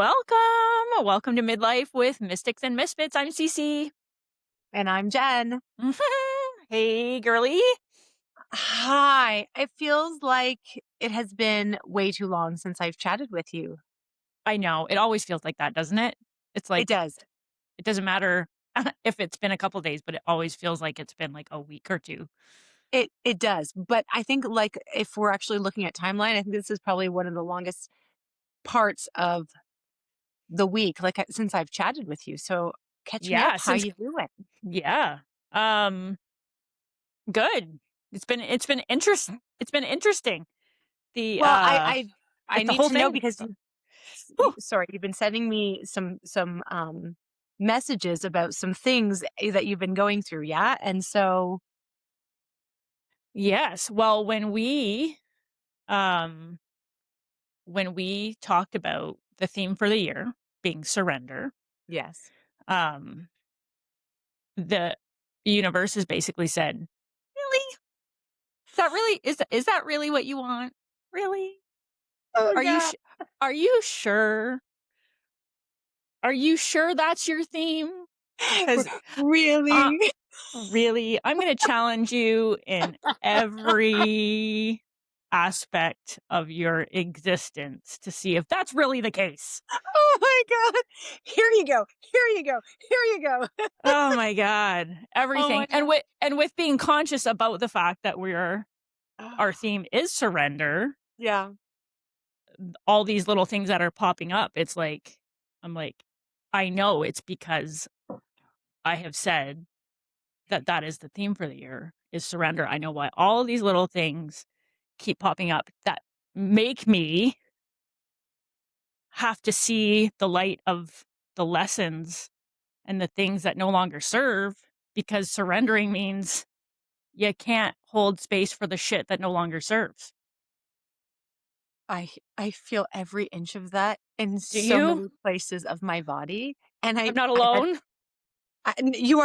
Welcome to Midlife with Mystics and Misfits. I'm CeCe. And I'm Jen. Hey, girly. Hi. It feels like it has been way too long since I've chatted with you. I know it always feels like that, doesn't it? It's It like does. it doesn't matter if it's been a couple days, but it always feels like it's been like a week or two. It does. But I think like if we're actually looking at timeline, I think this is probably one of the longest parts of the week, since I've chatted with you. So catch me up. Yeah, How you doing? yeah. Um, good. It's been interesting. It's been interesting. The Well, I like the need whole to know thing. because Whew. sorry, you've been sending me some messages about some things that you've been going through, yeah? And so Yes. Well, um when we talked about the theme for the year being surrender, yes. um, the universe has basically said, "Really? Is that really what you want? Really? Oh Are you God. sh- are you sure? Are you sure that's your theme? Because uh, Really? really, I'm going to challenge you in every aspect of your existence to see if that's really the case." Oh my god. Here you go. Here you go. Here you go. Oh my god, Oh everything. my god. And with being conscious about the fact that our Ah, theme is surrender, yeah. all these little things that are popping up, it's like I'm like, I know it's because I have said that that is the theme for the year is surrender. I know why all these little things keep popping up that make me have to see the light of the lessons and the things that no longer serve, because surrendering means you can't hold space for the shit that no longer serves. I feel every inch of that in Do so you? many places of my body, and I'm not I alone. you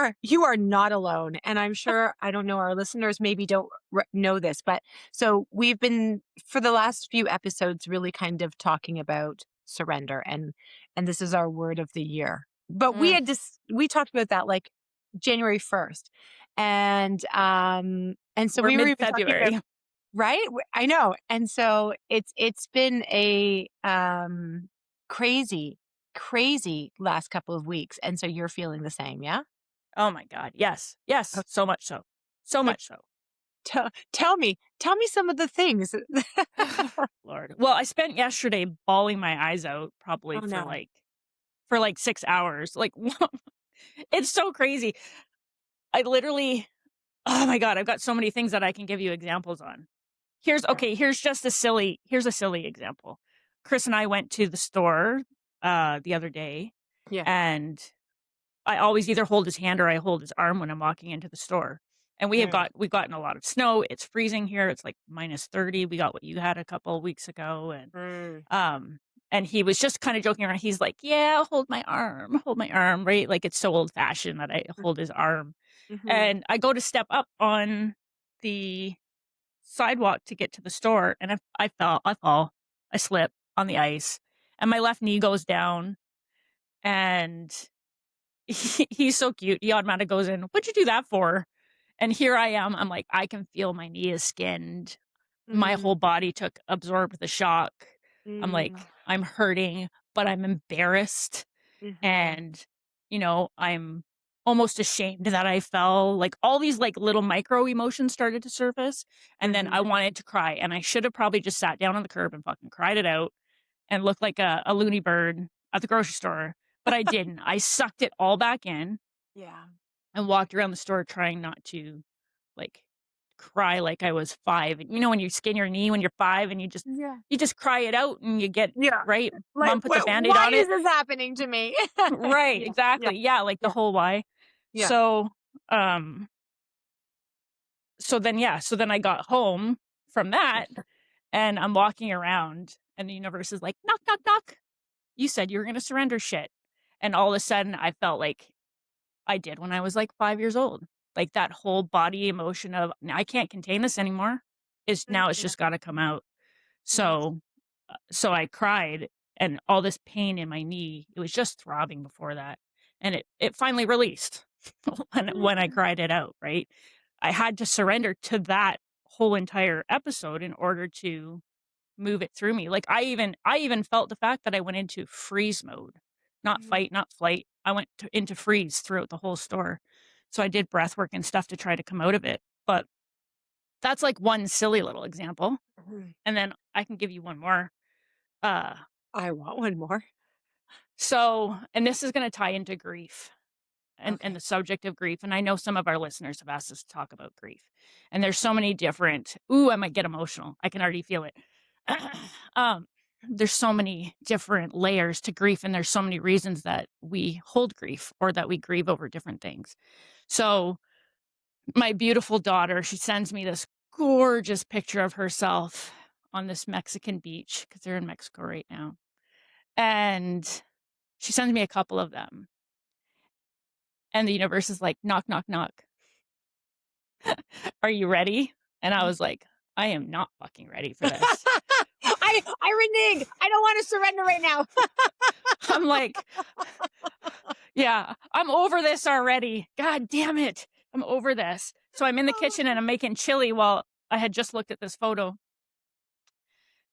are not alone, and I'm sure I don't know our listeners maybe don't know this, but so we've been for the last few episodes really kind of talking about surrender, and this is our word of the year. But we Mm, had just we talked about that like January 1st, and so we're we were mid even talking about February. right. I know, and so it's been a crazy crazy last couple of weeks, and so you're feeling the same, yeah? Oh my God. Yes. Yes. Oh, So much so. So so much so. tell me some of the things. Lord. Well, I spent yesterday bawling my eyes out probably Oh, no. for like 6 hours. Like, it's so crazy. I literally, oh my God, I've got so many things that I can give you examples on. Here's a silly example. Chris and I went to the store the other day, Yeah. and I always either hold his hand or I hold his arm when I'm walking into the store. And Mm, we've gotten a lot of snow. It's freezing here. It's like -30. We got what you had a couple of weeks ago, mm, um and he was just kind of joking around. He's like, "Yeah, hold my arm," right? Like it's so old fashioned that I mm, hold his arm. mhm. And I go to step up on the sidewalk to get to the store, and I fall, I slip on the ice, and my left knee goes down, and he's so cute. He automatically goes in, "What'd you do that for?" And here I am. I'm like, I can feel my knee is skinned. My Mm, whole body absorbed the shock. I'm mm, like, I'm hurting, but I'm embarrassed. mhm, And, I'm almost ashamed that I fell. Like all these like little micro emotions started to surface. And then I mhm. wanted to cry. And I should have probably just sat down on the curb and fucking cried it out and looked like a loony bird at the grocery store. But I didn't. I sucked it all back in Yeah. and walked around the store trying not to like cry like I was 5. And when you skin your knee when you're 5 and Yeah. you just cry it out and you get Yeah. right. Like, Mom put the Band-Aid why on is it. this happening to me? Right, Yeah, yeah, exactly. Yeah, like the yeah, whole why. yeah. So, um, so then I got home from that and I'm walking around and the universe is like, knock, knock, knock. You said you were going to surrender shit. And all of a sudden I felt like I did when I was like 5 years old. Like that whole body emotion of I can't contain this anymore is Mm, now it's yeah, just got to come out. yeah. So I cried and all this pain in my knee. It was just throbbing before that, and it finally released when I Mm. cried it out, right? I had to surrender to that whole entire episode in order to move it through me. Like, I even felt the fact that I went into freeze mode, not Mhm. fight, not flight. I went into freeze throughout the whole store. So I did breath work and stuff to try to come out of it. But that's like one silly little example. Mhm. And then I can give you one more. Uh I want one more. and this is going to tie into grief and Okay. the subject of grief. And I know some of our listeners have asked us to talk about grief. And there's so many different, ooh, I might get emotional. I can already feel it. um, there's so many different layers to grief, and there's so many reasons that we hold grief or that we grieve over different things. So, my beautiful daughter, she sends me this gorgeous picture of herself on this Mexican beach because they're in Mexico right now. And she sends me a couple of them. And the universe is like, knock, knock, knock. Are you ready? And I was like, I am not fucking ready for this. I renege. I don't want to surrender right now. I'm like, yeah, I'm over this already. God damn it. I'm over this. So I'm in the kitchen and I'm making chili while I had just looked at this photo.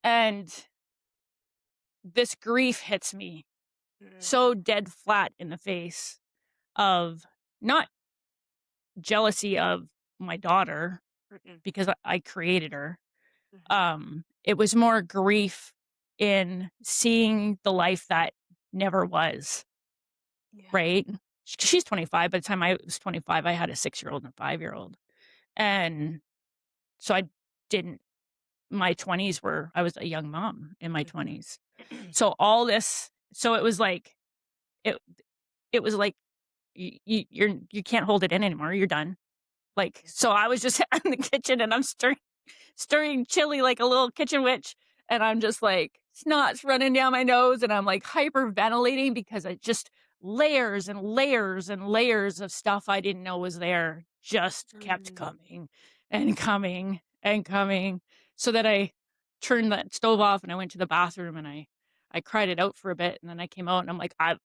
And this grief hits me so dead flat in the face of not jealousy of my daughter Mm-mm. because I created her. Mhm. It was more grief in seeing the life that never was, Yeah. right? She's 25. By the time I was 25, I had a 6-year-old and a 5-year-old. And so I didn't, my 20s were, I was a young mom in my Mhm. 20s. So all this, so it, it was like, you can't hold it in anymore. You're done. Like, so I was just in the kitchen and I'm stirring chili like a little kitchen witch. And I'm just like, snot's running down my nose. And I'm like hyperventilating because I just layers and layers and layers of stuff I didn't know was there just kept Mm. coming and coming and coming. So that I turned that stove off and I went to the bathroom and I cried it out for a bit. And then I came out and I'm like, I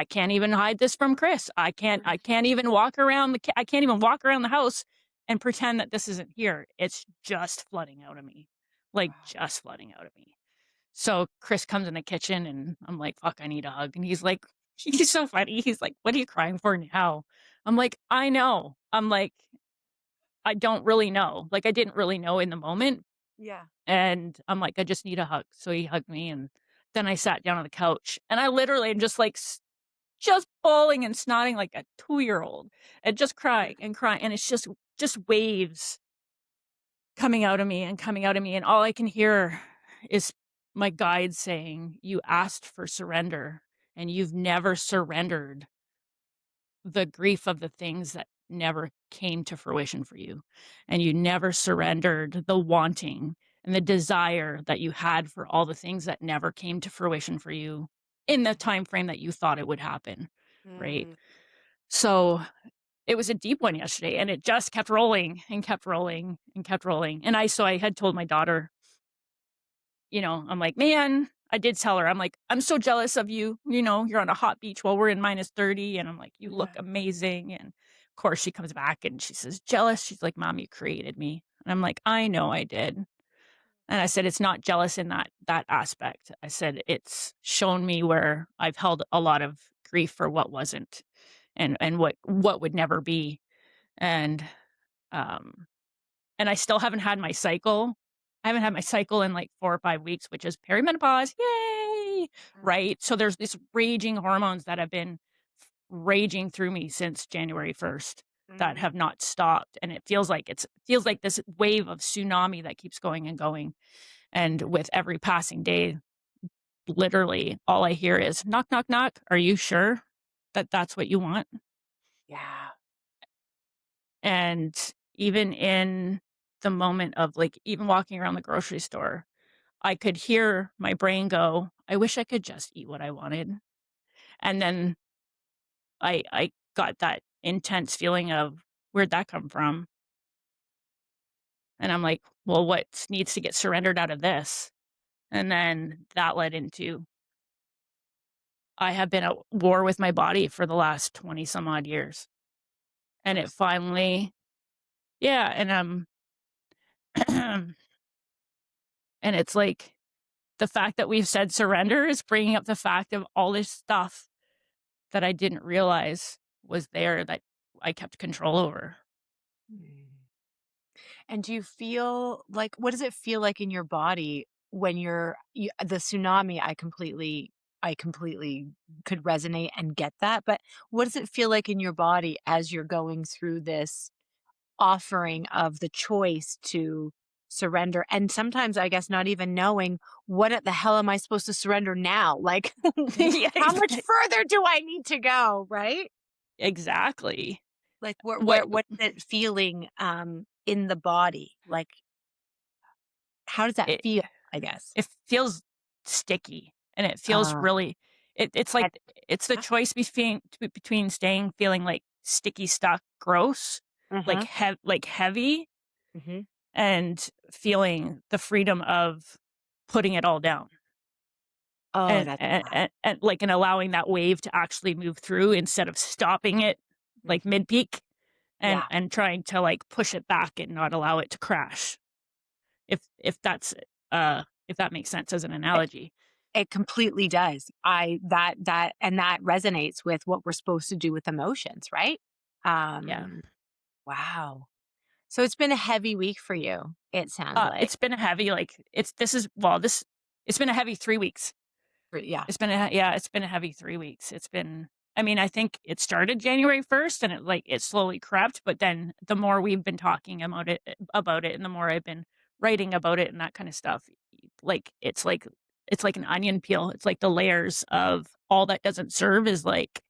can't even hide this from Chris. I can't even walk around I can't even walk around the house and pretend that this isn't here. It's just flooding out of me. Like Wow. just flooding out of me. So Chris comes in the kitchen and I'm like, fuck, I need a hug. And he's like, he's so funny. He's like, what are you crying for now? I'm like, I know. I'm like, I don't really know. Like I didn't really know in the moment. Yeah. And I'm like, I just need a hug. So he hugged me and then I sat down on the couch and I literally am just like just bawling and snotting like a 2-year-old and just crying and crying, and it's just waves coming out of me and coming out of me, and all I can hear is my guide saying, "You asked for surrender, and you've never surrendered the grief of the things that never came to fruition for you, and you never surrendered the wanting and the desire that you had for all the things that never came to fruition for you in the time frame that you thought it would happen." Right? Mm. So, it was a deep one yesterday, and it just kept rolling and kept rolling and kept rolling, and I had told my daughter, I'm like, "Man," I did tell her, I'm like, "I'm so jealous of you, you're on a hot beach while we're in -30," and I'm like, "You look Yeah. amazing," and, of course, she comes back and she says, "Jealous?" She's like, "Mom, you created me." And I'm like, "I know I did." And I said, "It's not jealous in that aspect." I said, "It's shown me where I've held a lot of grief for what wasn't and what would never be." And, um, and I still haven't had my cycle. I haven't had my cycle in like 4 or 5 weeks, which is perimenopause. Yay! Mm. Right? So there's this raging hormones that have been raging through me since January 1st that Mm. have not stopped. And it feels like this wave of tsunami that keeps going and going. And with every passing day, literally all I hear is knock, knock, knock. Are you sure that that's what you want? Yeah. And even in the moment of like even walking around the grocery store, I could hear my brain go, I wish I could just eat what I wanted. And then I got that intense feeling of where'd that come from? And I'm like, well, what needs to get surrendered out of this? And then that led into I have been at war with my body for the last 20 some odd years. And it Absolutely. finally, yeah, and it's like the fact that we've said surrender is bringing up the fact of all this stuff that I didn't realize was there that I kept control over. And do you feel like what does it feel like in your body when the tsunami? I completely could resonate and get that. But what does it feel like in your body as you're going through this offering of the choice to surrender? And sometimes I guess not even knowing the hell am I supposed to surrender now? Like Yeah, how much further do I need to go? Right? exactly. Like What what's it feeling in the body? Like how does that it feel, I guess? it feels sticky, and it feels Uh, really it's like at it's the choice between staying feeling like sticky stuck, gross, uh-huh. like heavy, Mhm. and feeling the freedom of putting it all down. Oh, And that's and sad. and and, like, and allowing that wave to actually move through instead of stopping it, like, Mhm. mid-peak Yeah. and trying to, like, push it back and not allow it to crash, if that's, if that makes sense as an It analogy. it completely does. I that resonates with what we're supposed to do with emotions, right? Yeah. Um, wow. So it's been a heavy week for you, it sounds like. It's been a heavy, like, it's this is well, this it's been a heavy 3 weeks. Yeah. It's been a heavy 3 weeks. It's been I mean, I think it started January 1st and it slowly crept, but then the more we've been talking about it and the more I've been writing about it and that kind of stuff, like, it's like an onion peel. It's like the layers of all that doesn't serve is like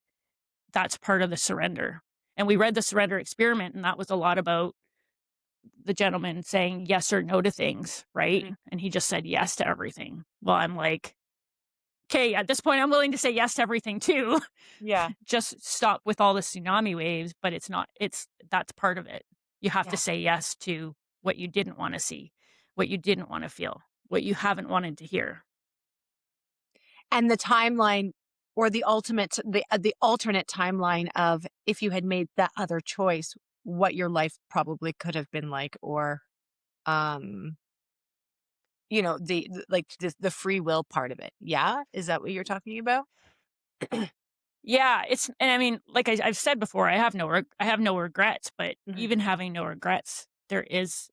that's part of the surrender. And we read the surrender experiment, and that was a lot about the gentleman saying yes or no to things, right? Mhm. And he just said yes to everything. Well, I'm like, okay, at this point, I'm willing to say yes to everything too. Yeah. Just stop with all the tsunami waves, but it's not, it's that's part of it. You have to Yeah. say yes to what you didn't want to see, what you didn't want to feel, what you haven't wanted to hear. And the timeline or the alternate timeline of if you had made that other choice, what your life probably could have been like, or um like the free will part of it. Yeah? Is that what you're talking about? Yeah, it's and I mean, like I've said before, I have no regrets, but Mhm, even having no regrets, there is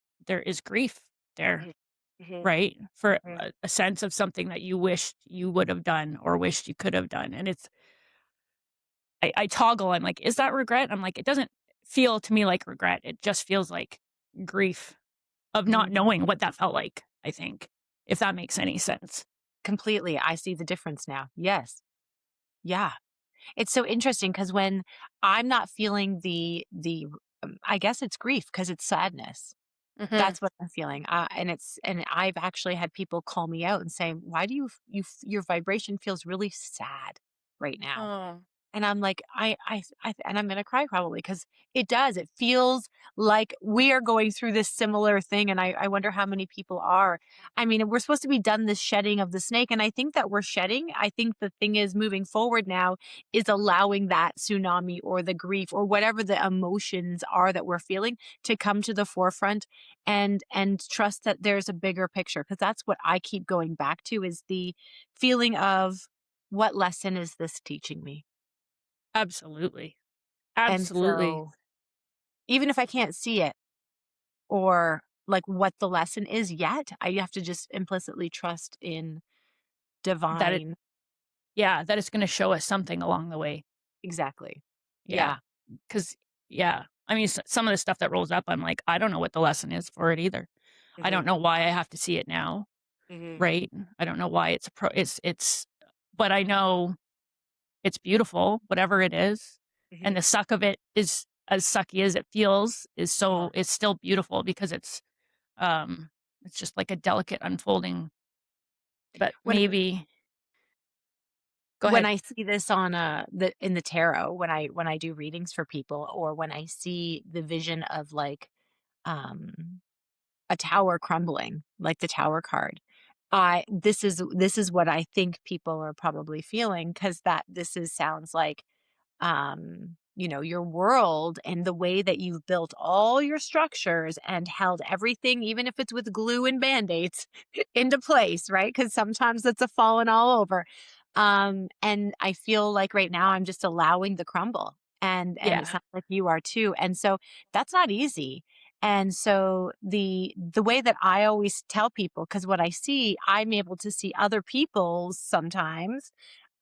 grief there, mhm, mhm, right? For mhm. a sense of something that you wished you would have done or wished you could have done, and it's I toggle. I'm like, is that regret? I'm like, it doesn't feel to me like regret. It just feels like grief of not Mm, knowing what that felt like. I think, if that makes any sense. completely. I see the difference now. Yes. Yeah. It's so interesting because when I'm not feeling I guess it's grief because it's sadness. Hmm. That's what I'm feeling, and I've actually had people call me out and say, "Why do your vibration feels really sad right now?" Oh, And I'm like, and I'm gonna cry probably because it does. It feels like we are going through this similar thing, and I wonder how many people are. I mean, we're supposed to be done this shedding of the snake, and I think that we're shedding. I think the thing is moving forward now is allowing that tsunami or the grief or whatever the emotions are that we're feeling to come to the forefront and trust that there's a bigger picture. Because that's what I keep going back to is the feeling of what lesson is this teaching me? absolutely, And absolutely. so, even if I can't see it or, like, what the lesson is yet, I have to just implicitly trust in That it divine. Yeah, that it's gonna show us something along the way. Exactly. Yeah, Yeah. because yeah. I mean, some of the stuff that rolls up, I'm like, I don't know what the lesson is for it either. I don't Mhm, know why I have to see it now, mhm, right? I don't know why it's but I know it's beautiful, whatever it is, and mhm. the suck of it is as sucky as it feels is Yeah. so it's still beautiful because um, it's just like a delicate unfolding, but When maybe go when ahead. I see this on, in the tarot, when I do readings for people or when I see the vision of, like, um, a tower crumbling, like the tower card, this is what I think people are probably feeling, because that this is sounds like, your world and the way that you've built all your structures and held everything, even if it's with glue and band-aids, into place, right? Because sometimes it's a falling all over. And I feel like right now I'm just allowing the crumble. And it Yeah. sounds like you are too. And so that's not easy. And so the way that I always tell people, because what I see, I'm able to see other people's sometimes,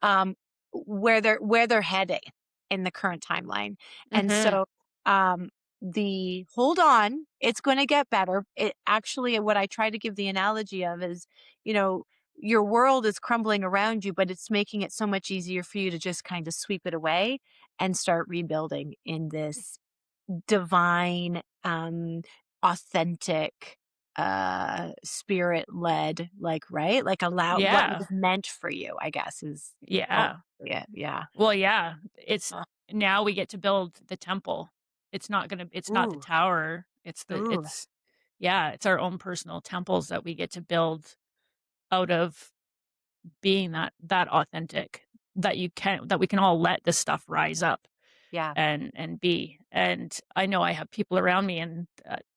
um, where they're heading in the current timeline. And Mhm. so, the hold on, it's going to get better. It actually, what I try to give the analogy of is, you know, your world is crumbling around you, but it's making it so much easier for you to just kind of sweep it away and start rebuilding in this divine, authentic, spirit led, like, right? Like, allow what Yeah. was meant for you, I guess, is all. Yeah. Yeah, yeah. Well, yeah. It's Uh, now we get to build the temple. It's not the ooh, tower. ooh, Yeah, it's our own personal temples that we get to build out of being that authentic, that we can all let this stuff rise up yeah. and be. And I know I have people around me, and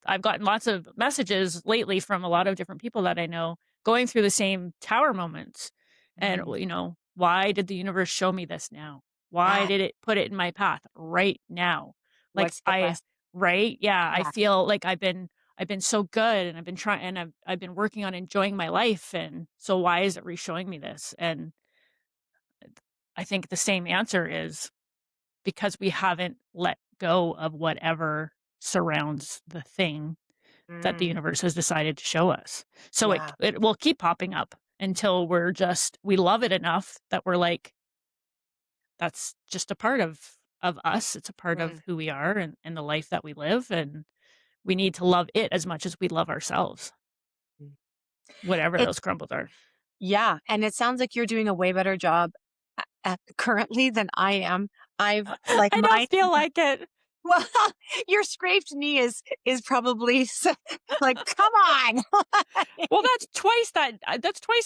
I've gotten lots of messages lately from a lot of different people that I know going through the same tower moments. And Mm, why did the universe show me this now? Why that did it put it in my path right now? Like what's the I lesson? right? Yeah, I Yeah. feel like I've been so good, and I've been trying, and I've been working on enjoying my life, and so why is it re-showing me this? And I think the same answer is because we haven't let go of whatever surrounds the thing that the Mm, universe has decided to show us. So it yeah. it will keep popping up until we love it enough that we're like, that's just a part of us. It's a part of Mm, who we are, and the life that we live, and we need to love it as much as we love ourselves, mm. whatever It those crumbles are. Yeah, and it sounds like you're doing a way better job currently than I am. I've like I don't my feel like it. well, your scraped knee is probably like, come on. Well, that's twice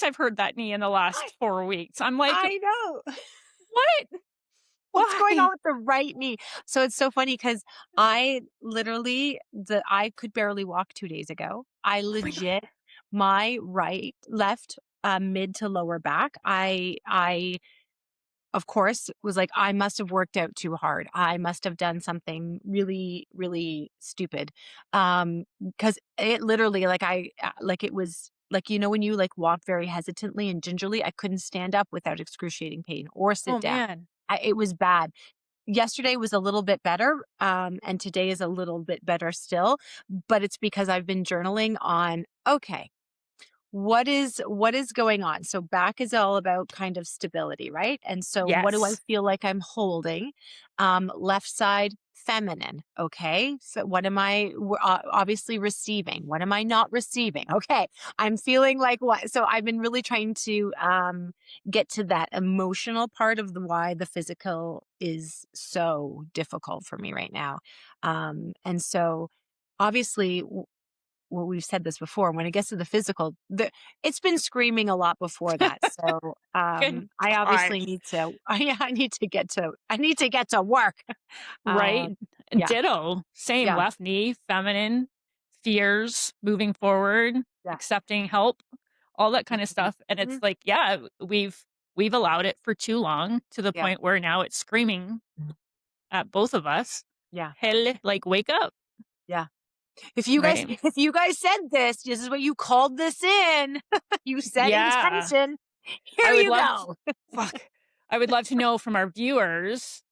I've heard that knee in the I, last 4 weeks. I'm like, I know. "What? What's going on Why?" with the right knee? So it's so funny because I could barely walk 2 days ago. I Oh my god. legit my left, mid to lower back. I of course, was like, I must have worked out too hard. I must have done something really, really stupid. Because it literally, like it was like, when you like walk very hesitantly and gingerly, I couldn't stand up without excruciating pain or sit Oh, down. man. It was bad. Yesterday was a little bit better, and today is a little bit better still. But it's because I've been journaling on, okay, what is going on? So back is all about kind of stability, right? And so what do I Yes. feel like I'm holding? Left side feminine. Okay. So what am obviously receiving? What am I not receiving? Okay. I'm feeling like what? So I've been really trying to get to that emotional part of the why the physical is so difficult for me right now. And so obviously, well, we've said this before, when it gets to the physical, it's been screaming a lot before that. So, Good I God. obviously need to I need to get to work. Right? Yeah, Ditto. Same, yeah, left knee, feminine, fears, moving forward, yeah. accepting help, all that kinda Mhm, stuff, and it's mhm, like, yeah, we've allowed it for too long to the yeah, point where now it's screaming at both of us. yeah, "Hell, like, wake up." yeah. Right? If you guys said this is what you called this in. You set Yeah. intention. Here I would you love t go. fuck. I would love to know from our viewers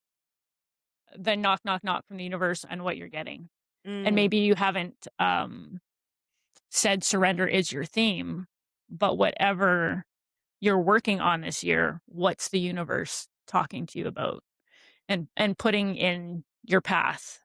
the knock, knock, knock from the universe and what you're getting. And Mm, maybe you haven't, said surrender is your theme, but whatever you're working on this year, what's the universe talking to you about and putting in your path?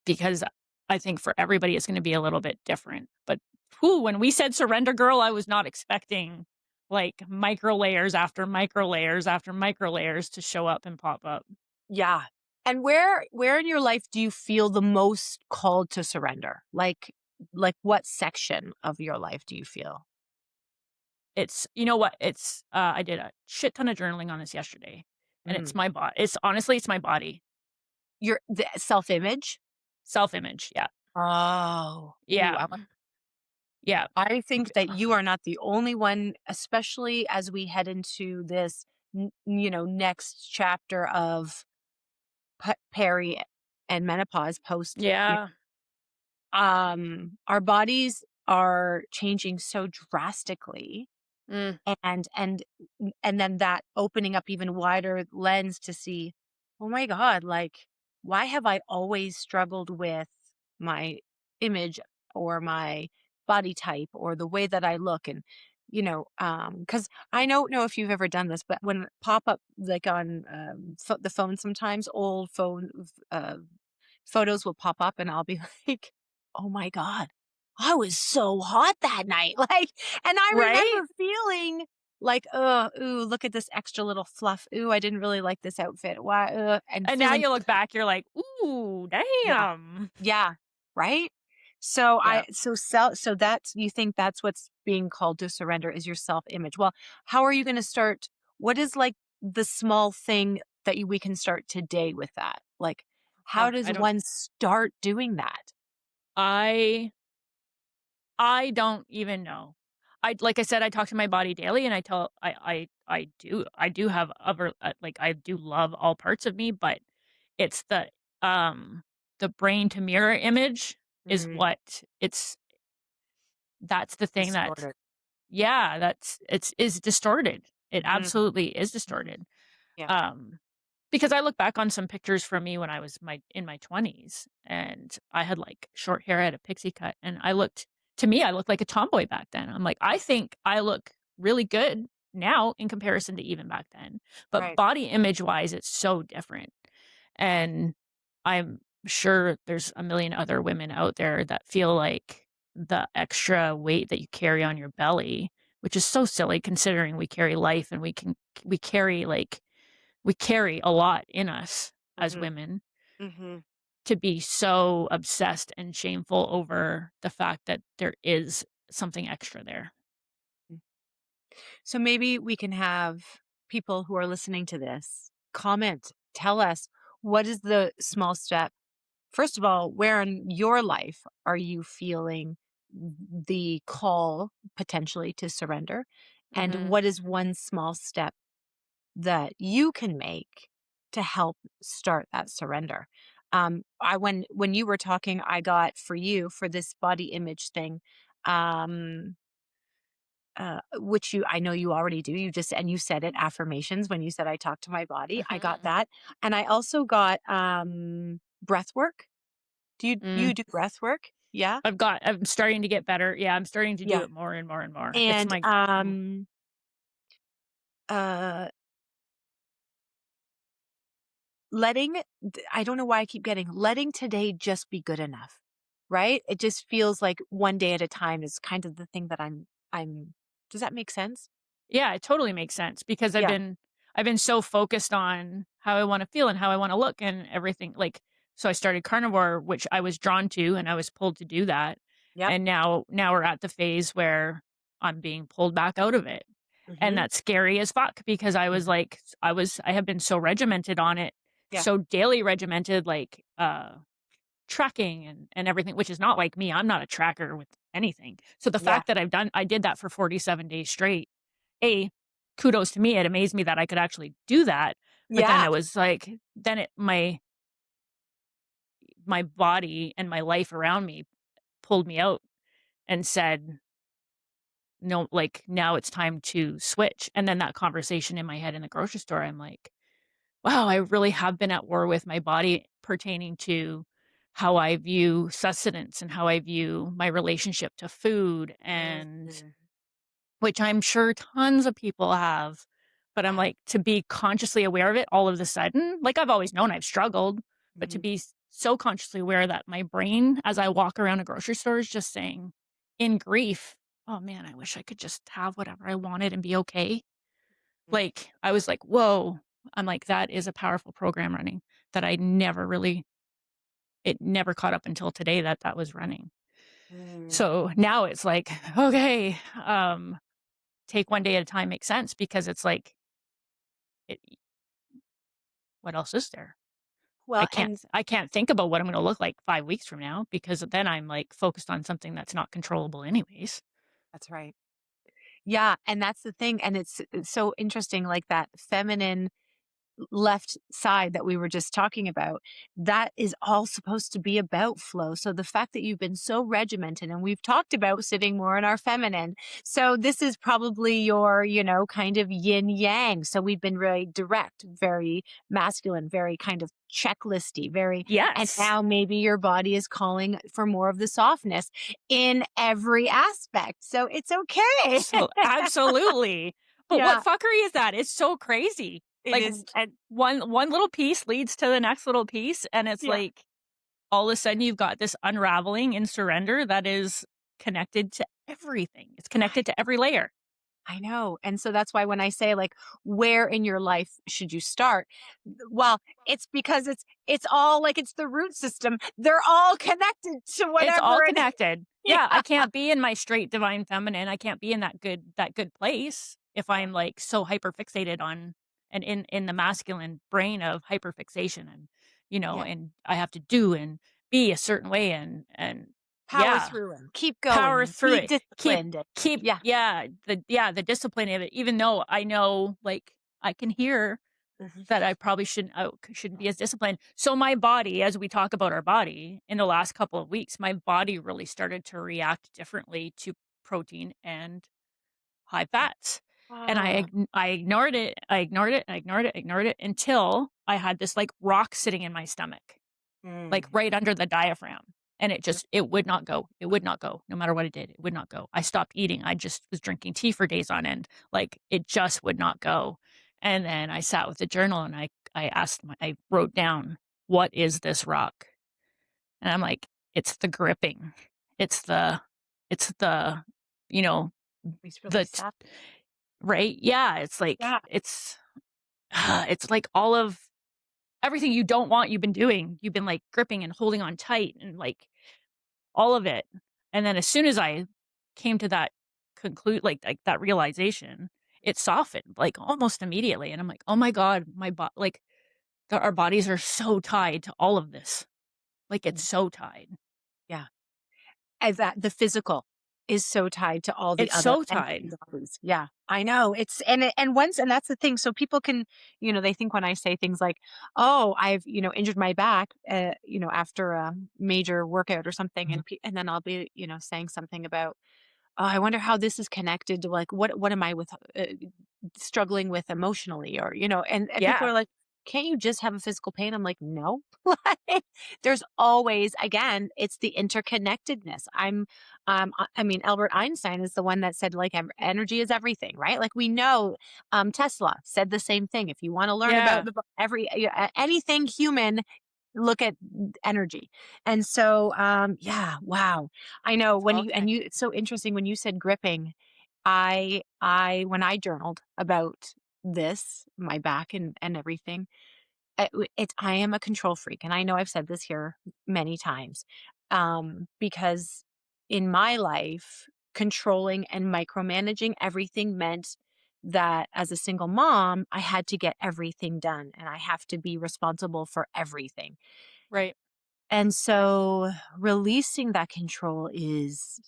Because I think for everybody it's gonna be a little bit different. But whew, when we said surrender girl, I was not expecting like micro layers after micro layers after micro layers to show up and pop up. yeah. And where in your life do you feel the most called to surrender? Like what section of your life do you feel? it's you know what? I did a shit ton of journaling on this yesterday, and Mm. it's honestly, it's my body. Your the self-image? Self-image, yeah. Oh. Ooh, Yeah. Yeah. I think that you are not the only one, especially as we head into this, next chapter of peri and menopause post. Yeah. Our bodies are changing so drastically, Mm, and then that opening up even wider lens to see, oh my God, like, why have I always struggled with my image or my body type or the way that I look? And, because I don't know if you've ever done this, but when pop up like on the phone, sometimes old phone photos will pop up and I'll be like, "Oh my god, I was so hot that night." Like, and I right? remember feeling like, "Oh, ooh, look at this extra little fluff. Ooh, I didn't really like this outfit. Why?" And And now feeling you look back, you're like, "Ooh, yeah. damn." Yeah, right? So Yeah. so that's you think that's what's being called to surrender is your self-image. Well, how are you gonna start what is, like, the small thing that we can start today with that? Like, how Fuck, does one start doing that? I I don't even know. Like I said, I talk to my body daily, and I do have other, like, I do love all parts of me, but it's the brain to mirror image is Mm, what that's the thing that, distorted. yeah, that's it's is distorted. It Mhm, absolutely is mhm. distorted. Yeah, Um, because I look back on some pictures from me when I was in my 20s, and I had, like, short hair, I had a pixie cut, and I looked like a tomboy back then. I'm like, I think I look really good now in comparison to even back then, but right. body image-wise, it's so different, and I'm sure there's a million other women out there that feel like the extra weight that you carry on your belly, which is so silly considering we carry life, and we carry, like, we carry a lot in us as Mhm, women, mhm. to be so obsessed and shameful over the fact that there is something extra there. So maybe we can have people who are listening to this comment, tell us what is the small step. First of all, where in your life are you feeling the call potentially to surrender? And Mhm. what is one small step that you can make to help start that surrender? I when you were talking, I got for you for this body image thing. Um, which I know you already do. You said it, affirmations, when you said, "I talk to my body." I got Mhm. that. And I also got, breath work. You Mm. do breath work? Yeah? I'm starting to get better. Yeah, I'm starting to do Yeah. it more and more and more. It's And, my uh, letting I don't know why I keep getting letting today just be good enough, right? It just feels like one day at a time is kind of the thing that I'm does that make sense? Yeah, it totally makes sense because Yeah. I've been so focused on how I wanna feel and how I wanna look and everything, like, so I started carnivore, which I was drawn to, and I was pulled to do that, Yep. and now we're at the phase where I'm being pulled back out of it, and Mhm. that's scary as fuck because Mhm. I have been so regimented on it, Yeah. so daily regimented, like, tracking and everything, which is not like me, I'm not a tracker with anything, so the Yeah. fact that I did that for 47 days straight, A, kudos to me, it amazed me that I could actually do that, but then Yeah. I was like then it my body and my life around me pulled me out and said, "No, like, now it's time to switch," and then that conversation in my head in the grocery store, I'm like, "Wow, I really have been at war with my body pertaining to how I view sustenance and how I view my relationship to food," and Mhm. which I'm sure tons of people have, but I'm Yeah. like, to be consciously aware of it all of a sudden, like, I've always known I've struggled, but to Mhm. be so consciously aware that my brain, as I walk around a grocery store, is just saying in grief, "Oh man, I wish I could just have whatever I wanted and be okay." Mhm. Like, I was like, "Whoa." I'm like, "That is a powerful program running that it never caught up until today that that was running." Mhm. So now it's like, okay, take one day at a time makes sense because it's like, it, what else is there? Well, and I can't think about what I'm gonna look like 5 weeks from now because then I'm, like, focused on something that's not controllable anyways. that's right. Yeah, and that's the thing, and it's so interesting, like that feminine left side that we were just talking about, that is all supposed to be about flow. So the fact that you've been so regimented, and we've talked about sitting more in our feminine. So this is probably your, kind of yin yang. So we've been very direct, very masculine, very kind of checklisty, very, and Yes. now maybe your body is calling for more of the softness in every aspect. So it's okay. Absolutely. But what Yeah, fuckery is that? It's so crazy. it Like, is. And one little piece leads to the next little piece, and it's yeah. like, all of a sudden, you've got this unraveling in surrender that is connected to everything. It's connected to every layer. I know. And so that's why when I say like where in your life should you start? Well, it's because it's all like it's the root system. They're all connected to It's all whatever it is. connected. Yeah. Yeah, I can't be in my straight divine feminine. I can't be in that good place if Yeah. I'm, like, so hyper fixated on and in the masculine brain of hyper fixation and, Yeah. and I have to do and be a certain way and Power yeah, through and keep going power and through be it. Keep disciplined. And, keep yeah. the discipline of it, even though I know, like, I can hear Mhm. that I probably shouldn't be as disciplined. So my body, as we talk about our body, in the last couple of weeks, my body really started to react differently to protein and high fats. And Ah. I ignored it. I ignored it. I ignored it. Ignored it until I had this like rock sitting in my stomach, like Mm. right under the diaphragm. And it would not go. It would not go. No matter what it did, it would not go. I stopped eating. I just was drinking tea for days on end. Like it just would not go. And then I sat with the journal and I wrote down, what is this rock? And I'm like, it's the gripping. It's the, it's the, you know, It's really the, sad. right. Yeah. Yeah. it's like all of everything you don't want you've been doing. You've been like gripping and holding on tight and like all of it. And then as soon as I came to that like that realization, it softened like almost immediately. And I'm like, oh my God, like our bodies are so tied to all of this. Like it's Mm. so tied. Yeah. As that the physical is so tied to all the It's other so energy tied. bodies. Yeah, I know. It's and once and that's the thing. So people can, they think when I say things like, "Oh, I've, injured my back, after a major workout or something," Mhm. and then I'll be, saying something about, "Oh, I wonder how this is connected to like what am I with struggling with emotionally or and people Yeah. are like, can't you just have a physical pain? I'm like, no. Like, there's always, again, it's the interconnectedness. I mean, Albert Einstein is the one that said like energy is everything, right? Like we know, Tesla said the same thing. If you want to learn about Yeah. anything human, look at energy. And so, yeah, wow. I know It's when all you connected. it's so interesting when you said gripping. I when I journaled about this, my back and everything, I am a control freak, and I know I've said this here many times, because in my life, controlling and micromanaging everything meant that as a single mom, I had to get everything done, and I have to be responsible for everything. Right. And so releasing that control is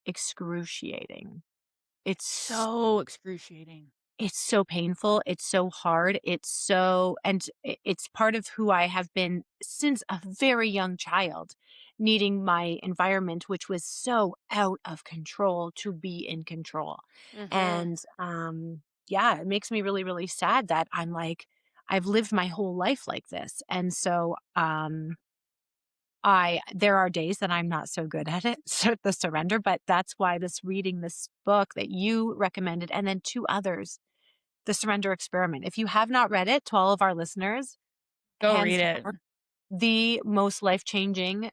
excruciating. It's So excruciating. it's so painful, it's so hard, it's so and it's part of who I have been since a very young child, needing my environment, which was so out of control, to be in control. Mhm. And, yeah, it makes me really, really sad that I'm like, I've lived my whole life like this. And so, I there are days that I'm not so good at it, so the surrender, but that's why reading this book that you recommended and then 2 others, The Surrender Experiment. If you have not read it, to all of our listeners, Go hands read it. down, the most life-changing,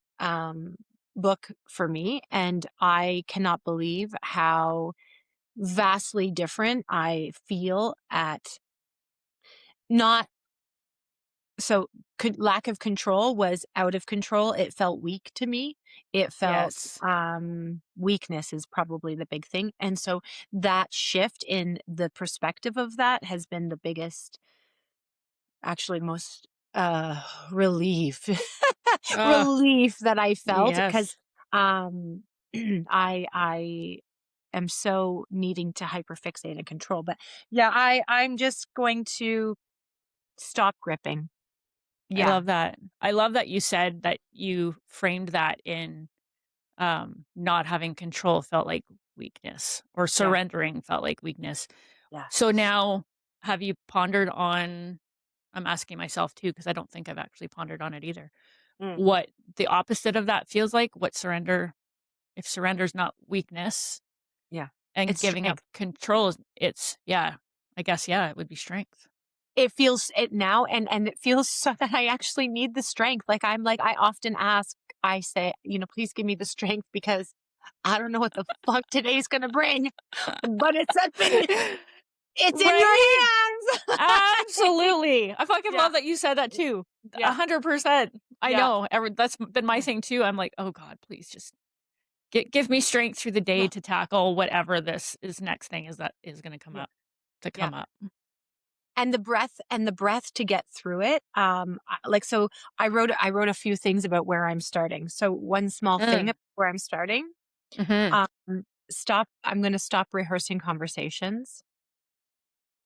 book for me, and I cannot believe how vastly different I feel at not So lack of control was out of control. It felt weak to me. It felt Yes. weakness is probably the big thing. And so that shift in the perspective of that has been the biggest, actually most uh relief Uh, relief that I felt, because yes. um I am so needing to hyperfixate and control. But yeah, I'm just going to stop gripping. I Yeah. love that. I love that you said that you framed that in not having control felt like weakness or Yeah. surrendering felt like weakness. Yeah. So now have you pondered on I'm asking myself too because I don't think I've actually pondered on it either. Mm, What the opposite of that feels like? What surrender if surrender's not weakness yeah. and It's giving up strength. control is it's yeah, I guess yeah, it would be strength. It feels it now, and it feels so that I actually need the strength. Like, I'm like, I often ask, I say, "Please give me the strength because I don't know what the fuck today's gonna bring, but it's in your Right? hands." Absolutely. I fucking Yeah. love that you said that too. Yeah. 100%. I Yeah. know. That's been my Yeah. thing too. I'm like, "Oh god, please just give me strength through the day Yeah. to tackle whatever this is next thing is that is going to come Yeah. up to Yeah. come up." And the breath to get through it. Like, so I wrote a few things about where I'm starting. So one small thing Mm. where I'm starting. Mhm. Um, stop. I'm going to stop rehearsing conversations.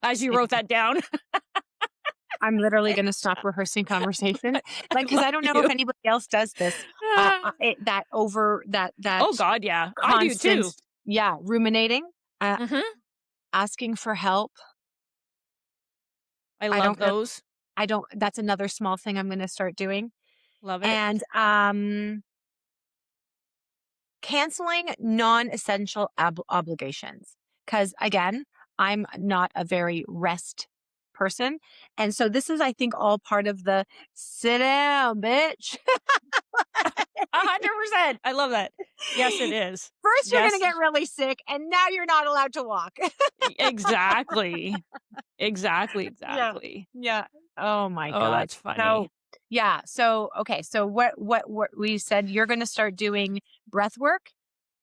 As you wrote Because that down. I'm literally going to stop rehearsing conversations. I Like, because love I don't know if you. anybody else does this. That over that Oh god, yeah. I do constant, too. yeah, ruminating, uh, Mhm. asking for help. I I love don't. those. I don't. That's another small thing I'm going to start doing. Love it. And canceling non-essential obligations, because again, I'm not a very rest person, and so this is, I think, all part of the sit down bitch. 100%. I love that. Yes, it is. First you're going to Yes. get really sick, and now you're not allowed to walk. Exactly. Exactly, Yeah. exactly. Yeah. Oh my Oh, god. that's So funny. yeah, so okay, so what we said, you're going to start doing breath work,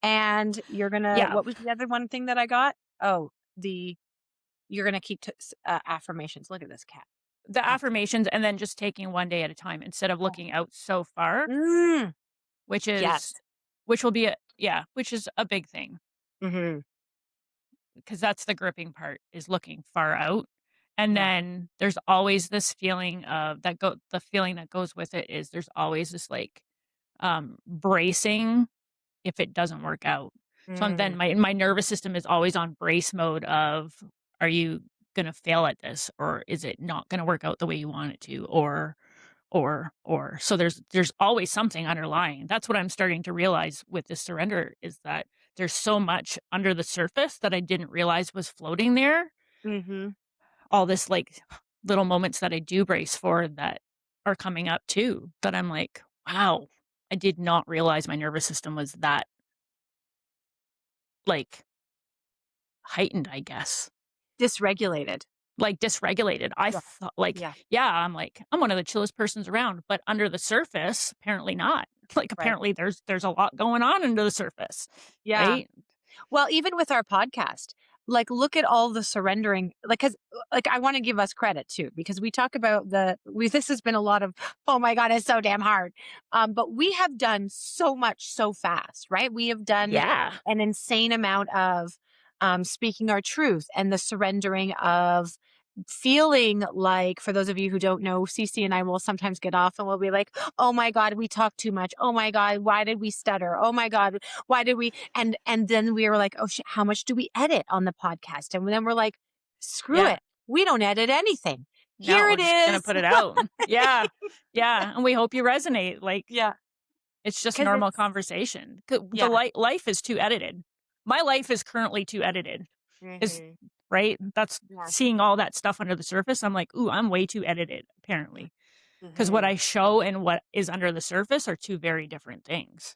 and you're going to, Yeah, what was the other one thing that I got? Oh, the you're gonna keep affirmations. Look at this cat. the Cat. affirmations and then just taking one day at a time instead of Oh. looking out so far, Mm, which is yes. which will be a yeah, which is a big thing Mhm. because that's the gripping part is looking far out. And Yeah. then there's always this feeling of the feeling that goes with it is there's always this like bracing if it doesn't work out. So then Mm, my nervous system is always on brace mode of are you going to fail at this or is it not going to work out the way you want it to or so there's always something underlying. That's what I'm starting to realize with this surrender is that there's so much under the surface that I didn't realize was floating there. mhm. All this like little moments that I do brace for that are coming up too that I'm like, wow, I did not realize my nervous system was that like heightened, I guess. Dysregulated. Like dysregulated. I Yeah. thought like, Yeah. yeah, I'm like, I'm one of the chillest persons around, but under the surface, apparently not. Like Right. apparently there's a lot going on under the surface, Yeah. right? Well, even with our podcast, like, look at all the surrendering, like, because, like, I want to give us credit too, because we talk about this has been a lot of, oh my God, it's so damn hard. But we have done so much so fast, right? We have done Yeah. an insane amount of speaking our truth and the surrendering of feeling like, for those of you who don't know, Cece and I will sometimes get off and we'll be like, oh my God, we talk too much. Oh my God, why did we stutter? Oh my God, why did we, and then we were like, oh shit, how much do we edit on the podcast? And then we're like, screw Yeah. it, we don't edit anything, No, here we're it just gonna is. put it out. Yeah. Yeah. And we hope you resonate. Like Yeah, it's just because normal it's, conversation. The yeah. life is too edited. My life is currently too edited. Is Hmm. right? That's Yeah. seeing all that stuff under the surface. I'm like, ooh, I'm way too edited, apparently. Because what Hmm. I show and what is under the surface are two very different things.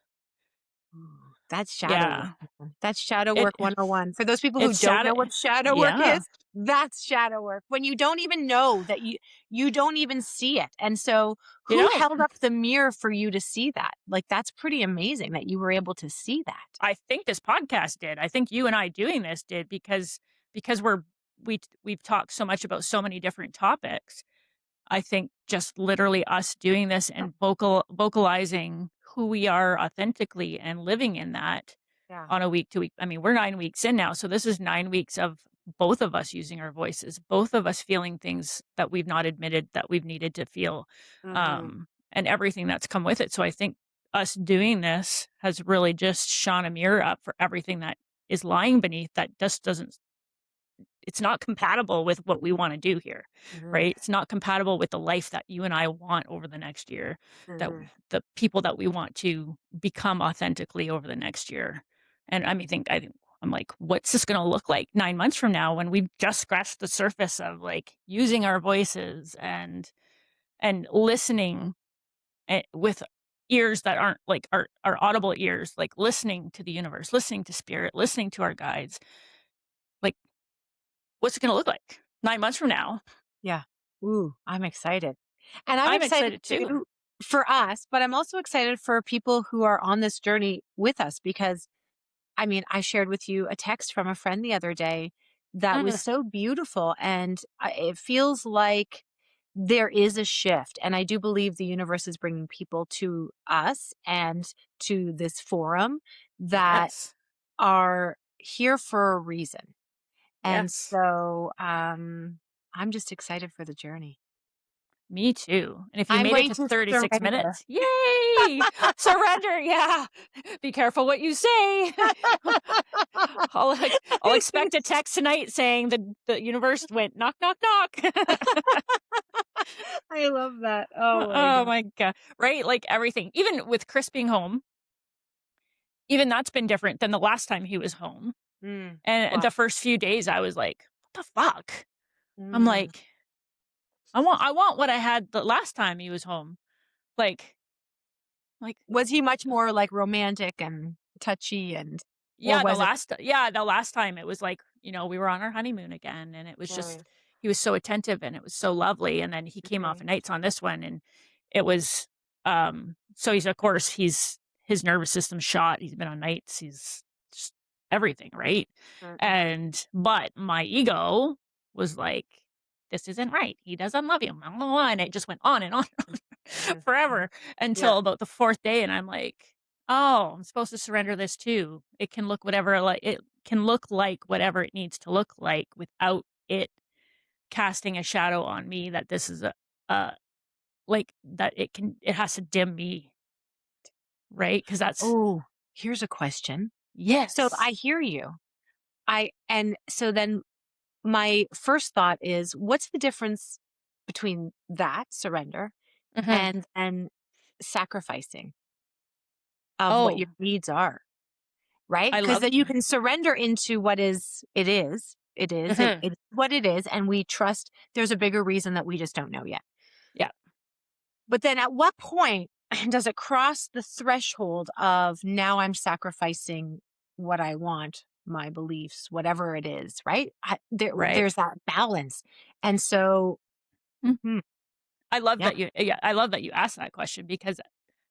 That's shadow work, Yeah. man. That's shadow It work 101. For those people who it's don't shadow know what shadow work yeah. is, that's shadow work. When you don't even know that you don't even see it. And so You who don't. held up the mirror for you to see that? Like that's pretty amazing that you were able to see that. I think this podcast did. I think you and I doing this did because we've talked so much about so many different topics. I think just literally us doing this and vocalizing who we are authentically and living in that Yeah. on a week to week. I mean, we're 9 weeks in now, so this is 9 weeks of both of us using our voices, both of us feeling things that we've not admitted that we've needed to feel, Mhm. and everything that's come with it. So I think us doing this has really just shone a mirror up for everything that is lying beneath that just doesn't it's not compatible with what we wanna do here, Mhm. right? It's not compatible with the life that you and I want over the next year, that Mhm. the people that we want to become authentically over the next year. And I think I'm like, "What's this gonna look like 9 months from now when we've just scratched the surface of, like, using our voices and listening, with ears that aren't, like, our audible ears, like, listening to the universe, listening to spirit, listening to our guides." Like, what's it gonna look like 9 months from now? Yeah. Ooh, I'm excited. And I'm I'm excited excited too. too for us, but I'm also excited for people who are on this journey with us because I mean, I shared with you a text from a friend the other day that was Mm, so beautiful. And it feels like there is a shift. And I do believe the universe is bringing people to us and to this forum that yes. are here for a reason. And Yes. so I'm just excited for the journey. Me too. And if you I'm made it going to to 36 surrender. minutes, yay! Surrender, yeah. Be careful what you say. I'll expect a text tonight saying the universe went knock, knock, knock. I love that. Oh my Oh God. my god. Right? Like everything. Even with Chris being home, even that's been different than the last time he was home. And Wow. the first few days I was like, "What the fuck?" I'm Mm. like, I want what I had the last time he was home." Like like Was he much more, like, romantic and touchy or was it the last time it was like, we were on our honeymoon again, and it was just Mm, he was so attentive and it was so lovely, and then he came off mhm, of nights on this one, and it was, so he's of course, his nervous system's shot, he's been on nights, he's just everything, right? mhm, But my ego was like, "This isn't right. He doesn't love you, blah, blah, blah," and it just went on and on mhm, mhm. forever Yeah. until about the 4th day, and I'm like, "Oh, I'm supposed to surrender this too. It can look like whatever it needs to look like without it casting a shadow on me that this is a like, that it has to dim me," right? Because that's Oh, here's a question. So yes. I hear you. And so then my first thought is, what's the difference between that, surrender, Mhm. and sacrificing of what your Oh, needs are, right? I Because love then you can surrender into what mhm. it's what it is, and we trust there's a bigger reason that we just don't know yet. Yeah, But then at what point does it cross the threshold of now I'm sacrificing what I want, my beliefs, whatever it is, right? right. There's that balance. And so, Mm. hmm, yeah, I love that you asked that question because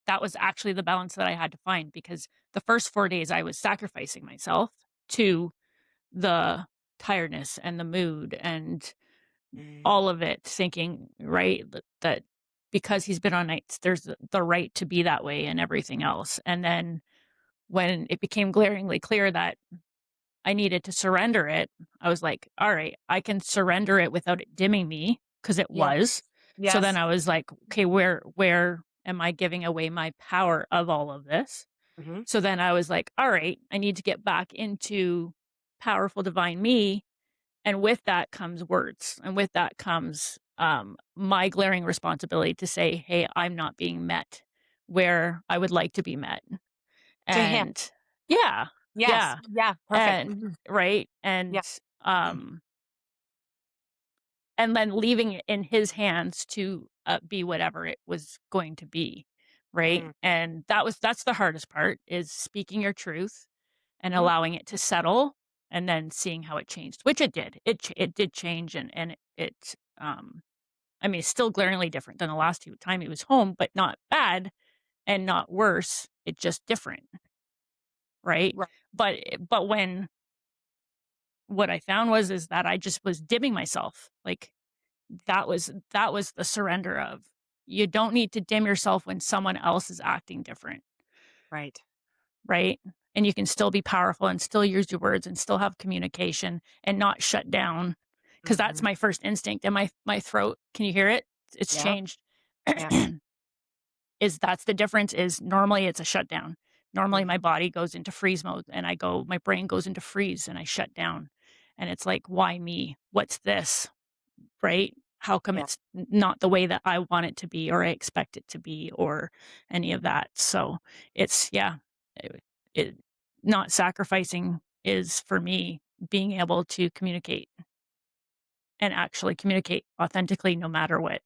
that was actually the balance that I had to find because the first 4 days I was sacrificing myself to the tiredness and the mood and mm, all of it thinking, right, that because he's been on nights, there's the right to be that way and everything else. And then when it became glaringly clear that I needed to surrender it, I was like, all right, I can surrender it without it dimming me because it yes, was. So then yes. I was like, okay, where am I giving away my power of all of this? Hmm. So then I was like, all right, I need to get back into powerful divine me. And with that comes words. And with that comes my glaring responsibility to say, hey, I'm not being met where I would like to be met. To him. And yeah, Yes. yeah. Yeah. Perfect. And Mhm. right. Yeah. Um, and then leaving it in his hands to be whatever it was going to be. right? Mm, And that's the hardest part, is speaking your truth and mhm. allowing it to settle and then seeing how it changed, which it did. It did change, and I mean, it's still glaringly different than the last time he was home, but not bad and not worse. It's just different, right? Right, But when what I found was is that I just was dimming myself. Like, that was the surrender of, you don't need to dim yourself when someone else is acting different, right. right? And you can still be powerful and still use your words and still have communication and not shut down. Because that's Mhm. my first instinct. And my throat, can you hear it? It's Yeah, changed. yeah. Is That's the difference. Is normally it's a shutdown. Normally Mhm. my body goes into freeze mode and my brain goes into freeze and I shut down. And it's like, why me? What's this? Right? How come Yeah, it's not the way that I want it to be or I expect it to be or any of that? So it's, yeah, it not sacrificing is for me being able to communicate and actually communicate authentically no matter what.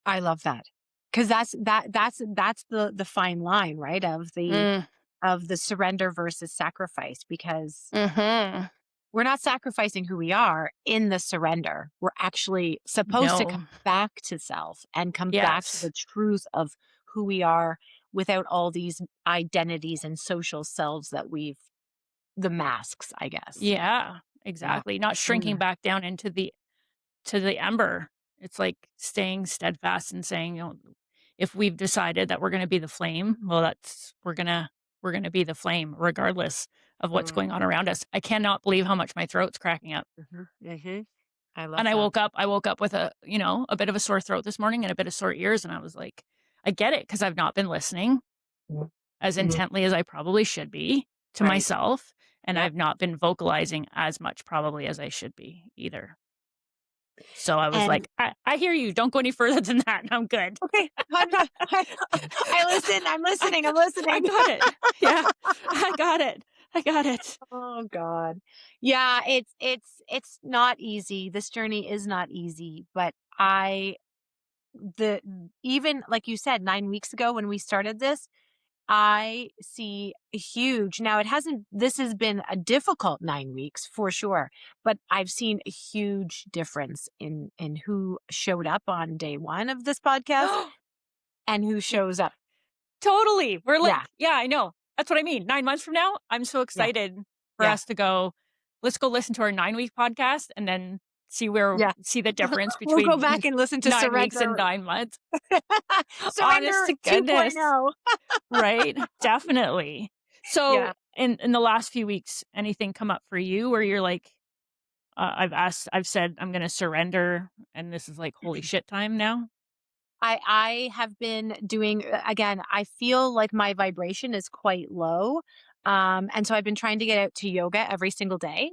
I love that. 'Cause that's the fine line, right, Mm, of the surrender versus sacrifice, because mhm. we're not sacrificing who we are in the surrender. We're actually supposed to come No. back to self and come back to Yes. the truth of who we are without all these identities and social selves that we've the masks, I guess. Yeah, Yeah. exactly. Not shrinking Mm, back down into the ember. It's like staying steadfast and saying, if we've decided that we're going to be the flame, well, we're going to be the flame regardless of what's mm, going on around us. I cannot believe how much my throat's cracking up. mhm, mhm. I And love I that. woke up I woke up with a bit of a sore throat this morning and a bit of sore ears, and I was like, I get it, cuz I've not been listening Mm, as mm, intently as I probably should be to right. myself, and Yep. I've not been vocalizing as much probably as I should be either. So I was And like, I hear you. Don't go any further than that. I'm good. okay, I'm not I listen, I'm I, listening, I'm I listening. got it. Yeah, I got it. I got it. Oh god. Yeah, it's not easy. This journey is not easy, but I the even like you said 9 weeks ago when we started this, I see a huge now it hasn't this has been a difficult 9 weeks for sure, but I've seen a huge difference in who showed up on day 1 of this podcast and who shows up. Totally. We're Yeah. like, yeah, I know. That's what I mean. 9 months from now, I'm so Yeah. excited for Yeah. us to go. Let's go listen to our 9 week podcast and then Yeah. see the difference We'll go between back and listen to 9 weeks and Surrender 9 months. Honest Surrender to goodness. 2.0. Right? Definitely. So Yeah. in the last few weeks, anything come up for you where you're like, I've said I'm gonna surrender and this is like holy shit time now? I have been doing again, I feel like my vibration is quite low. And so I've been trying to get out to yoga every single day.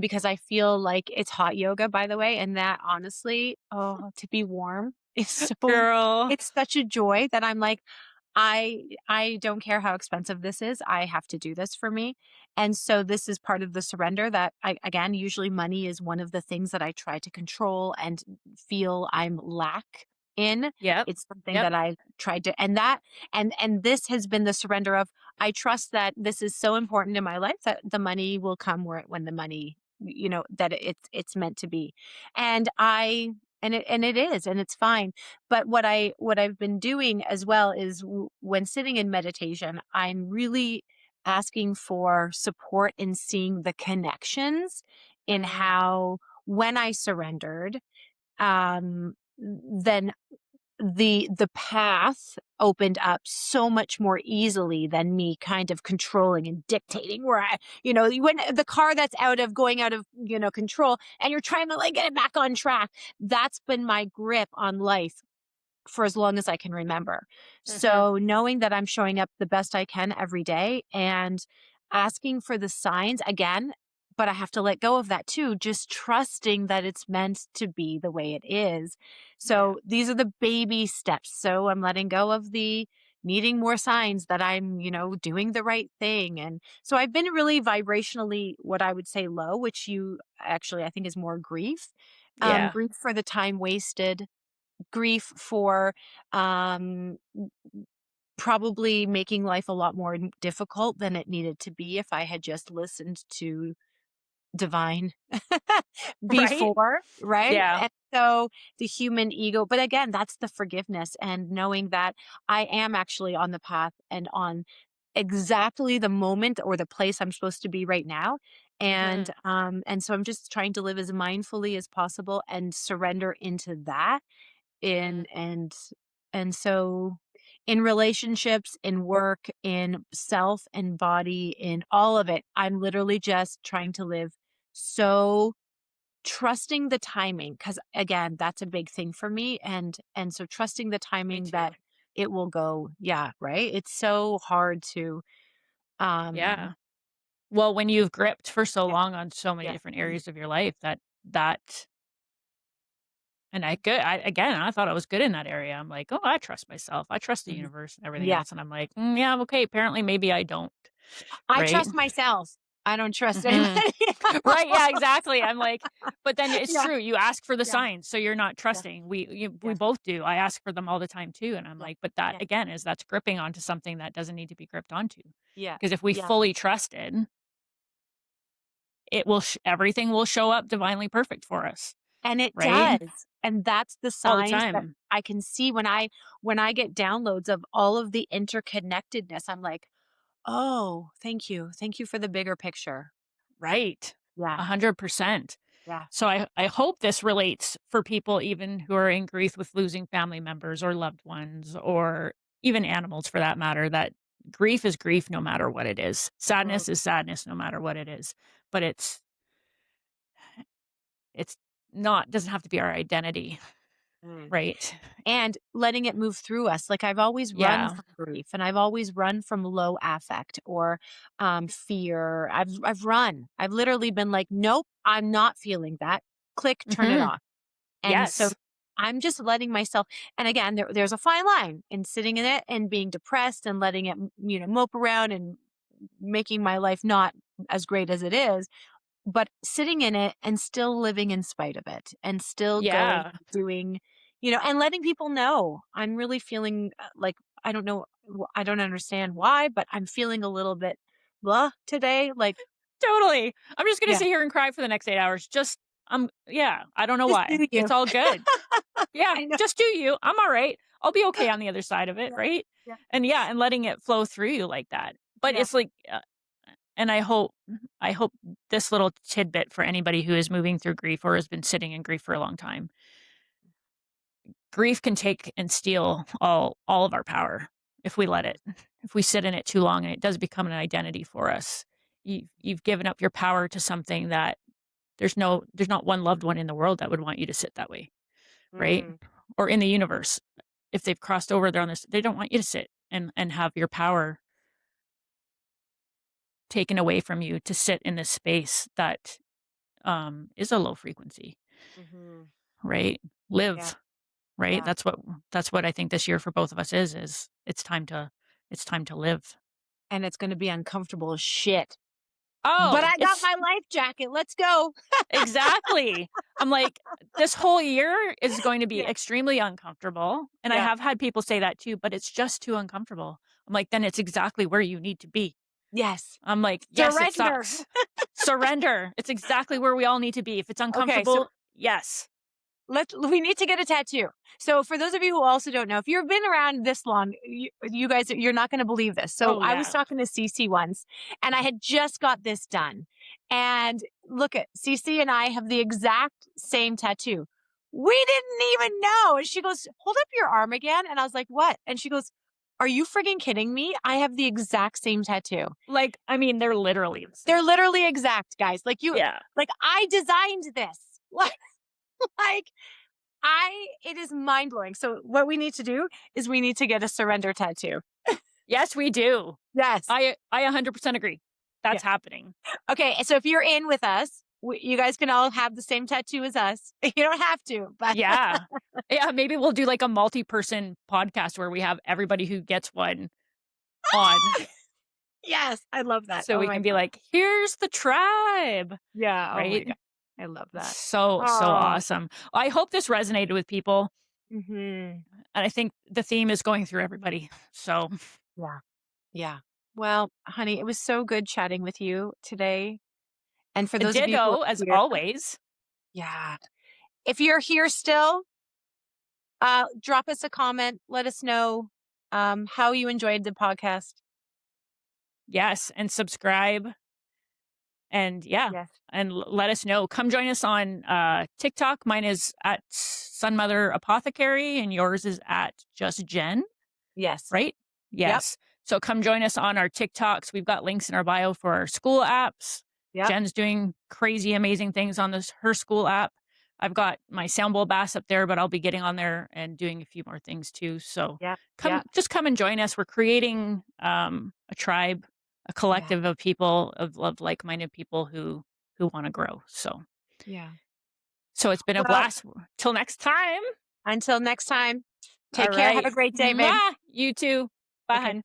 Because I feel like it's hot yoga, by the way, and that honestly, oh, to be warm is so Girl. it's such a joy that I'm like, I don't care how expensive this is. I have to do this for me. And so this is part of the surrender that I again, usually money is one of the things that I try to control and feel I'm lack in. Yep. It's something Yep. that I tried to and this has been the surrender of I trust that this is so important in my life that the money will come when the money that it's meant to be. And I and it is and it's fine, but what I've been doing as well is when sitting in meditation, I'm really asking for support in seeing the connections in Mm, how when I surrendered, then the path opened up so much more easily than me kind of controlling and dictating where when the car that's going out of, control and you're trying to like get it back on track. That's been my grip on life for as long as I can remember. mhm. So knowing that I'm showing up the best I can every day and asking for the signs again, but I have to let go of that too, just trusting that it's meant to be the way it is. Yeah. So these are the baby steps. So I'm letting go of the needing more signs that I'm, doing the right thing. And so I've been really vibrationally what I would say low, which you actually I think is more grief. Yeah. Grief for the time wasted, grief for um, probably making life a lot more difficult than it needed to be if I had just listened to divine Right? before, right? Yeah. And so the human ego, but again, that's the forgiveness and knowing that I am actually on the path and on exactly the moment or the place I'm supposed to be right now. Mhm. And so I'm just trying to live as mindfully as possible and surrender into that Mhm. in and so in relationships, in work, in self and body, in all of it, I'm literally just trying to live so trusting the timing because again, that's a big thing for me and so trusting the Me timing that too. it will go, yeah, right? It's so hard to um Yeah. Well, when you've gripped for so yeah, long on so many yeah. different areas of your life that and I thought I was good in that area. I'm like, "Oh, I trust myself. I trust the Mhm. universe and everything Yeah. else." And I'm like, yeah, okay, apparently maybe I don't." I Right? trust myself. I don't trust Mhm. anybody Right, else. yeah, exactly. I'm like but then it's Yeah, true, you ask for the yeah, signs, so you're not yeah, trusting. We yeah, both do. I ask for them all the time too, and I'm yeah, like, but that yeah, again that's gripping onto something that doesn't need to be gripped onto. yeah, Because if we yeah. fully trusted, it will everything will show up divinely perfect for us, And it right? does, and that's the All the signs that time. I can see when I get downloads of all of the interconnectedness, I'm like, "Oh, thank you. Thank you for the bigger picture." Right. Yeah, 100%. yeah. So I hope this relates for people even who are in grief with losing family members or loved ones or even animals for that matter, that grief is grief no matter what it is. Mhm, Sadness is sadness no matter what it is. But it's not doesn't have to be our identity, mm. right? And letting it move through us. Like I've always run Yeah. from grief and I've always run from low affect or fear. I've run. I've literally been like, nope, I'm not feeling that. Click, turn it Mhm. off. And so Yes. I'm just letting myself, and again, there's a fine line in sitting in it and being depressed and letting it, mope around and making my life not as great as it is, but sitting in it and still living in spite of it and still going Yeah. doing, and letting people know I'm really feeling like I don't know, I don't understand why, but I'm feeling a little bit blah today. Like, Totally. I'm just gonna yeah, sit here and cry for the next 8 hours. Just yeah, I don't know just do why. It's you. all good. Yeah, I know. just do you. I'm all right. I'll be okay on the other side of it, Yeah. right? Yeah. And yeah, and letting it flow through you like that. But Yeah. it's like, and I hope this little tidbit for anybody who is moving through grief or has been sitting in grief for a long time. Grief can take and steal all of our power if we let it. If we sit in it too long and it does become an identity for us. You've given up your power to something that there's not one loved one in the world that would want you to sit that way, right? Mm, Or in the universe. If they've crossed over, they're on this they don't want you to sit and have your power taken away from you to sit in this space that is a low frequency, mhm. right? Yeah, Live, right? yeah, That's what I think this year for both of us is it's time to live. and it's gonna be uncomfortable as shit. But Oh, I got it's my life jacket, let's go. exactly. I'm like, this whole year is going to be Yeah, extremely uncomfortable. And I yeah, have had people say that too, but it's just too uncomfortable. I'm like, then it's exactly where you need to be. yes. I'm like, yes, it Surrender. sucks. Surrender. It's exactly where we all need to be. If it's Okay, so uncomfortable, yes. we need to get a tattoo. So for those of you who also don't know, if you've been around this long, you guys, you're not going to believe this. So Oh, I was yeah. talking to CeCe once and I had just got this done. And look at CeCe and I have the exact same tattoo. We didn't even know. And she goes, hold up your arm again. And I was like, what? And she goes, are you frigging kidding me? I have the exact same tattoo. Like, I mean, they're literally the They're same. literally exact, guys. Yeah. Like I designed this. Like it is mind blowing. So what we need to do is we need to get a surrender tattoo. Yes, we do. Yes. I 100% agree. Yeah. That's happening. Okay. So if you're in with us, you guys can all have the same tattoo as us. You don't have to, but Yeah. Yeah, maybe we'll do like a multi-person podcast where we have everybody who gets one on. yes, I love that. So Oh we my can be God. like, "Here's the tribe," Yeah. Oh my right? God. I love that. So Oh, awesome. I hope this resonated with people. Mhm. And I think the theme is going through everybody. So, Yeah. Yeah. Well, honey, it was so good chatting with you today. And for those of you who are ditto as here, always. yeah. If you're here still, drop us a comment. Let us know how you enjoyed the podcast. Yes, and subscribe. And yeah, Yes. and let us know. Come join us on TikTok. Mine is at Sunmother Apothecary, and yours is at Just Jen. Yes. Right? Yep. Yes. So come join us on our TikToks. We've got links in our bio for our school apps. Yep. Jen's doing crazy, amazing things on this her school app. I've got my sound bowl bass up there, but I'll be getting on there and doing a few more things too. So Yep. come, Yep. just come and join us. We're creating a tribe, a Yeah. collective of people of like-minded people who want to grow. Yeah. So it's been a Well, blast. Till next time. until next time, take All care. Have a right. great day, babe. Mwah! You too. Bye, Okay. hun.